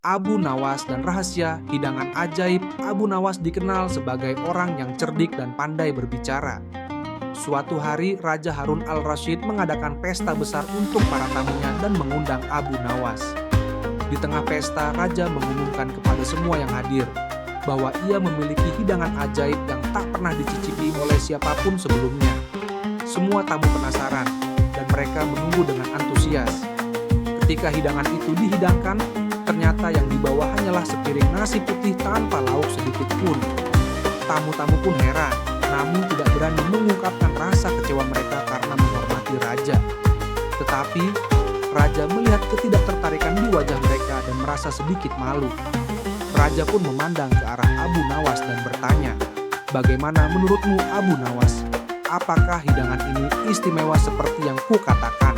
Abu Nawas dan rahasia hidangan ajaib. Abu Nawas dikenal sebagai orang yang cerdik dan pandai berbicara. Suatu hari, Raja Harun al-Rasyid mengadakan pesta besar untuk para tamunya dan mengundang Abu Nawas. Di tengah pesta, Raja mengumumkan kepada semua yang hadir bahwa ia memiliki hidangan ajaib yang tak pernah dicicipi oleh siapapun sebelumnya. Semua tamu penasaran dan mereka menunggu dengan antusias. Ketika hidangan itu dihidangkan, ternyata yang dibawa hanyalah sepiring nasi putih tanpa lauk sedikit pun. Tamu-tamu pun heran, namun tidak berani mengungkapkan rasa kecewa mereka karena menghormati raja. Tetapi, raja melihat ketidaktertarikan di wajah mereka dan merasa sedikit malu. Raja pun memandang ke arah Abu Nawas dan bertanya, "Bagaimana menurutmu, Abu Nawas? Apakah hidangan ini istimewa seperti yang kukatakan?"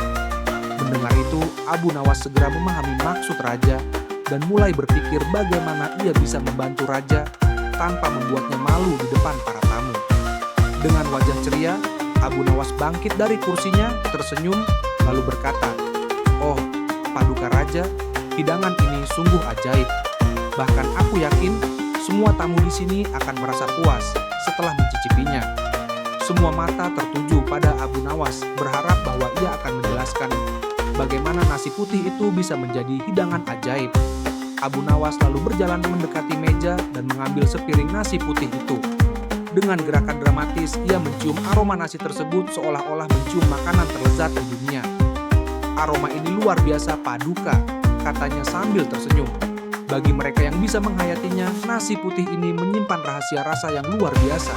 Mendengar itu, Abu Nawas segera memahami maksud raja dan mulai berpikir bagaimana ia bisa membantu raja tanpa membuatnya malu di depan para tamu. Dengan wajah ceria, Abu Nawas bangkit dari kursinya, tersenyum, lalu berkata, "Oh, Paduka Raja, hidangan ini sungguh ajaib. Bahkan aku yakin semua tamu di sini akan merasa puas setelah mencicipinya." Semua mata tertuju pada Abu Nawas, berharap bahwa ia akan menjelaskan bagaimana nasi putih itu bisa menjadi hidangan ajaib. Abu Nawas lalu berjalan mendekati meja dan mengambil sepiring nasi putih itu. Dengan gerakan dramatis, ia mencium aroma nasi tersebut seolah-olah mencium makanan terlezat di dunia. "Aroma ini luar biasa, Paduka," katanya sambil tersenyum. Bagi mereka yang bisa menghayatinya, nasi putih ini menyimpan rahasia rasa yang luar biasa.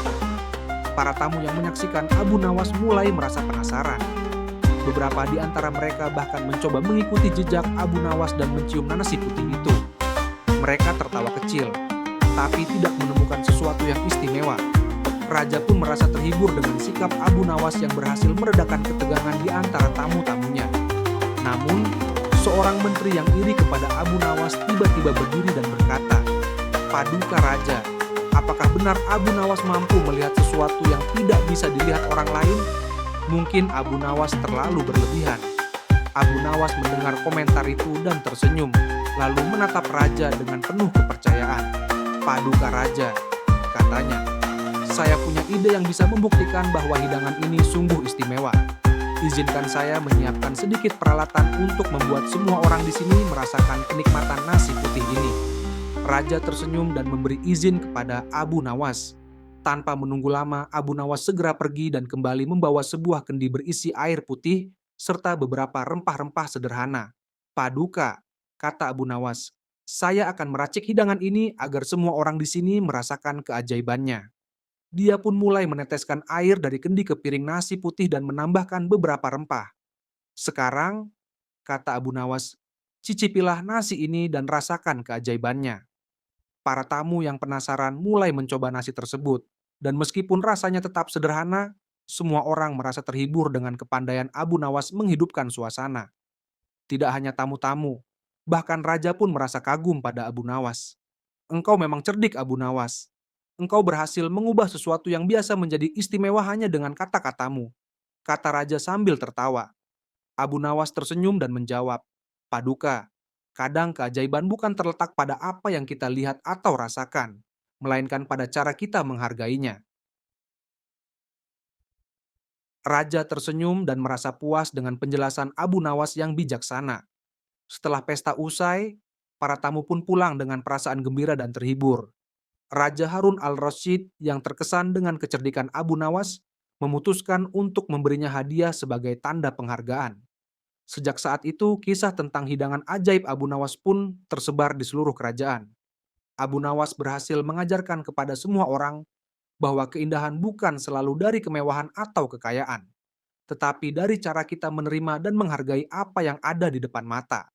Para tamu yang menyaksikan Abu Nawas mulai merasa penasaran. Beberapa di antara mereka bahkan mencoba mengikuti jejak Abu Nawas dan mencium nasi putih itu. Mereka tertawa kecil, tapi tidak menemukan sesuatu yang istimewa. Raja pun merasa terhibur dengan sikap Abu Nawas yang berhasil meredakan ketegangan di antara tamu-tamunya. Namun, seorang menteri yang iri kepada Abu Nawas tiba-tiba berdiri dan berkata, "Paduka Raja, apakah benar Abu Nawas mampu melihat sesuatu yang tidak bisa dilihat orang lain?" Mungkin Abu Nawas terlalu berlebihan. Abu Nawas mendengar komentar itu dan tersenyum, lalu menatap raja dengan penuh kepercayaan. "Paduka Raja," katanya, "saya punya ide yang bisa membuktikan bahwa hidangan ini sungguh istimewa. Izinkan saya menyiapkan sedikit peralatan untuk membuat semua orang di sini merasakan kenikmatan nasi putih ini." Raja tersenyum dan memberi izin kepada Abu Nawas. Tanpa menunggu lama, Abu Nawas segera pergi dan kembali membawa sebuah kendi berisi air putih serta beberapa rempah-rempah sederhana. "Paduka," kata Abu Nawas, "saya akan meracik hidangan ini agar semua orang di sini merasakan keajaibannya." Dia pun mulai meneteskan air dari kendi ke piring nasi putih dan menambahkan beberapa rempah. "Sekarang," kata Abu Nawas, "cicipilah nasi ini dan rasakan keajaibannya." Para tamu yang penasaran mulai mencoba nasi tersebut, dan meskipun rasanya tetap sederhana, semua orang merasa terhibur dengan kepandaian Abu Nawas menghidupkan suasana. Tidak hanya tamu-tamu, bahkan raja pun merasa kagum pada Abu Nawas. "Engkau memang cerdik, Abu Nawas. Engkau berhasil mengubah sesuatu yang biasa menjadi istimewa hanya dengan kata-katamu," kata raja sambil tertawa. Abu Nawas tersenyum dan menjawab, "Paduka, kadang keajaiban bukan terletak pada apa yang kita lihat atau rasakan, melainkan pada cara kita menghargainya." Raja tersenyum dan merasa puas dengan penjelasan Abu Nawas yang bijaksana. Setelah pesta usai, para tamu pun pulang dengan perasaan gembira dan terhibur. Raja Harun al-Rasyid yang terkesan dengan kecerdikan Abu Nawas memutuskan untuk memberinya hadiah sebagai tanda penghargaan. Sejak saat itu, kisah tentang hidangan ajaib Abu Nawas pun tersebar di seluruh kerajaan. Abu Nawas berhasil mengajarkan kepada semua orang bahwa keindahan bukan selalu dari kemewahan atau kekayaan, tetapi dari cara kita menerima dan menghargai apa yang ada di depan mata.